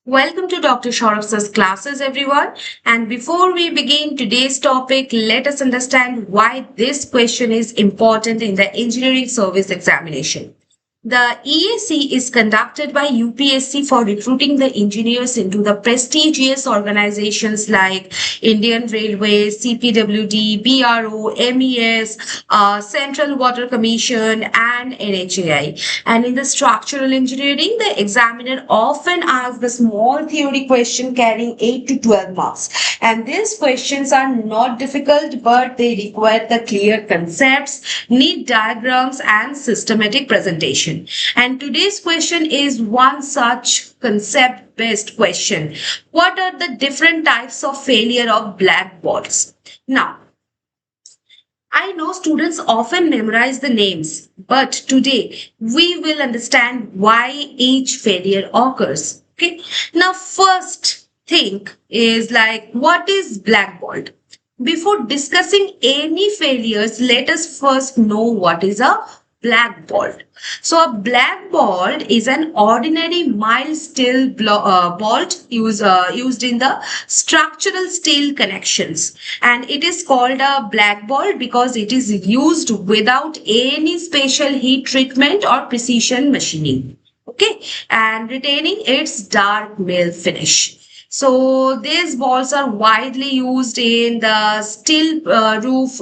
Welcome to Dr. Saurav's classes, everyone. And before we begin today's topic, let us understand why this question is important in the engineering service examination. The ESE is conducted by UPSC for recruiting the engineers into the prestigious organizations like Indian Railways, CPWD, BRO, MES, Central Water Commission, and NHAI. And in the structural engineering, the examiner often asks the small theory question carrying 8 to 12 marks. And these questions are not difficult, but they require the clear concepts, neat diagrams, and systematic presentation. And today's question is one such concept-based question. What are the different types of failure of blackboards? Now, I know students often memorize the names, but today we will understand why each failure occurs. Okay. Now, first thing is like, what is blackboard? Before discussing any failures, let us first know what is a blackboard. So a blackboard is an ordinary mild steel bolt used in the structural steel connections, and it is called a blackboard because it is used without any special heat treatment or precision machining. Okay, and retaining its dark mill finish. So these balls are widely used in the steel roof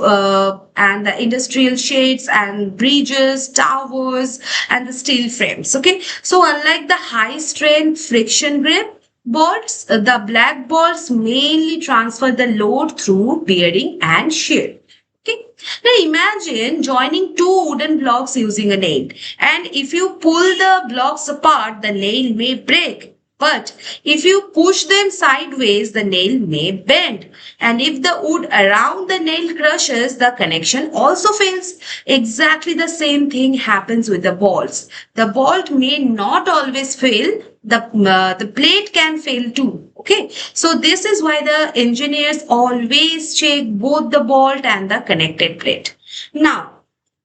and the industrial shades and bridges, towers, and the steel frames. Okay. So unlike the high strength friction grip boards, the black balls mainly transfer the load through bearing and shear. Okay. Now imagine joining two wooden blocks using a nail, and if you pull the blocks apart, the nail may break. But if you push them sideways, the nail may bend. And if the wood around the nail crushes, the connection also fails. Exactly the same thing happens with the bolts. The bolt may not always fail. The plate can fail too. Okay. So this is why the engineers always check both the bolt and the connected plate. Now,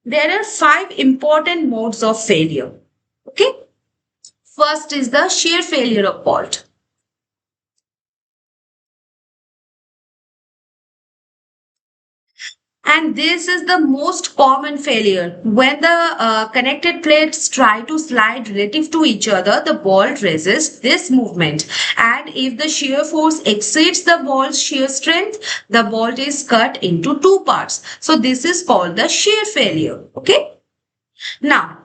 there are 5 important modes of failure. Okay. First is the shear failure of bolt. And this is the most common failure. When the connected plates try to slide relative to each other, the bolt resists this movement. And if the shear force exceeds the bolt's shear strength, the bolt is cut into 2 parts. So this is called the shear failure. Okay. Now,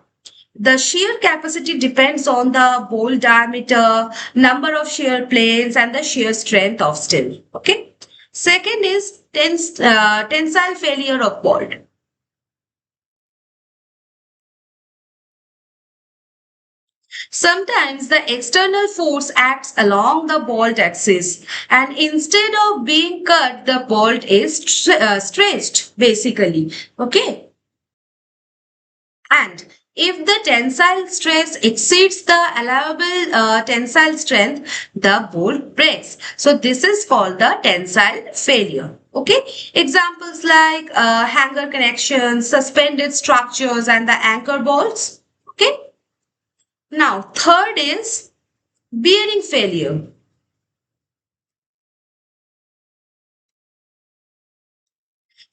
the shear capacity depends on the bolt diameter, number of shear planes, and the shear strength of steel. Okay. Second is tensile failure of bolt. Sometimes the external force acts along the bolt axis, and instead of being cut, the bolt is stretched basically. Okay. And if the tensile stress exceeds the allowable tensile strength, the bolt breaks. So this is called the tensile failure. Okay. Examples like hanger connections, suspended structures, and the anchor bolts. Okay. Now, third is bearing failure.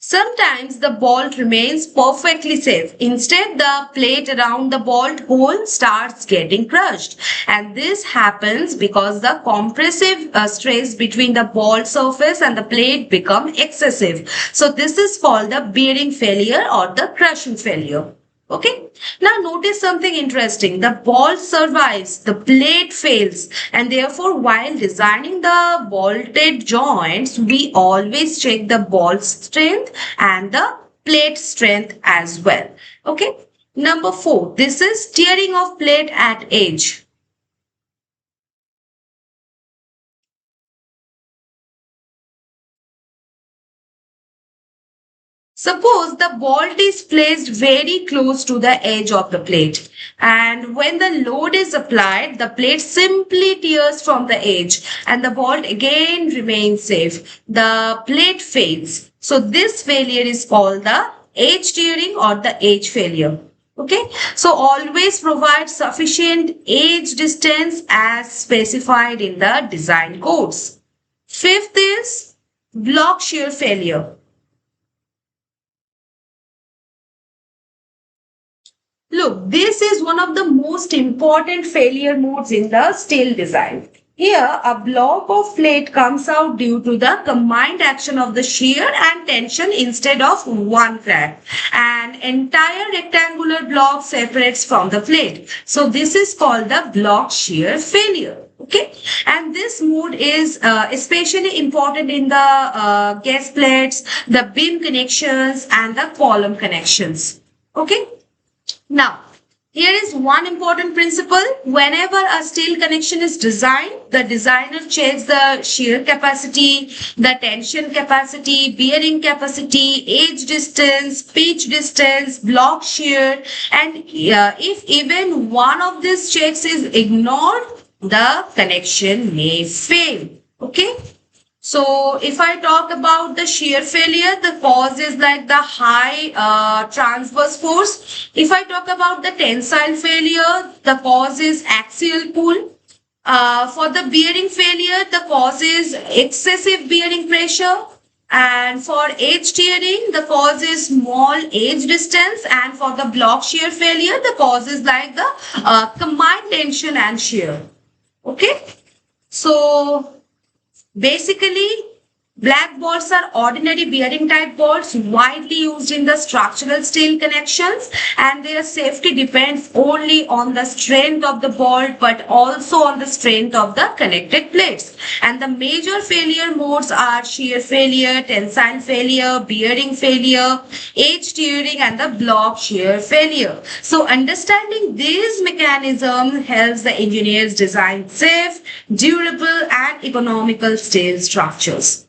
Sometimes the bolt remains perfectly safe. Instead, the plate around the bolt hole starts getting crushed. And this happens because the compressive stress between the bolt surface and the plate become excessive. So this is called the bearing failure or the crushing failure. Okay. Now notice something interesting. The bolt survives, the plate fails, and therefore while designing the bolted joints, we always check the bolt strength and the plate strength as well. Okay. Number 4, this is tearing of plate at edge. Suppose the bolt is placed very close to the edge of the plate, and when the load is applied, the plate simply tears from the edge and the bolt again remains safe. The plate fails. So this failure is called the edge tearing or the edge failure. Okay, so always provide sufficient edge distance as specified in the design codes. Fifth is block shear failure. Look, this is one of the most important failure modes in the steel design. Here, a block of plate comes out due to the combined action of the shear and tension instead of one crack. An entire rectangular block separates from the plate. So, this is called the block shear failure. Okay, and this mode is especially important in the gas plates, the beam connections, and the column connections. Okay. Now, here is one important principle. Whenever a steel connection is designed, the designer checks the shear capacity, the tension capacity, bearing capacity, edge distance, pitch distance, block shear, and if even one of these checks is ignored, the connection may fail. Okay. So if I talk about the shear failure, the cause is like the high transverse force. If I talk about the tensile failure, the cause is axial pull. For the bearing failure, the cause is excessive bearing pressure. And for edge tearing, the cause is small edge distance. And for the block shear failure, the cause is like the combined tension and shear. Okay. So basically, black bolts are ordinary bearing type bolts widely used in the structural steel connections, and their safety depends only on the strength of the bolt but also on the strength of the connected plates. And the major failure modes are shear failure, tensile failure, bearing failure, edge tearing, and the block shear failure. So understanding these mechanisms helps the engineers design safe, durable, and economical steel structures.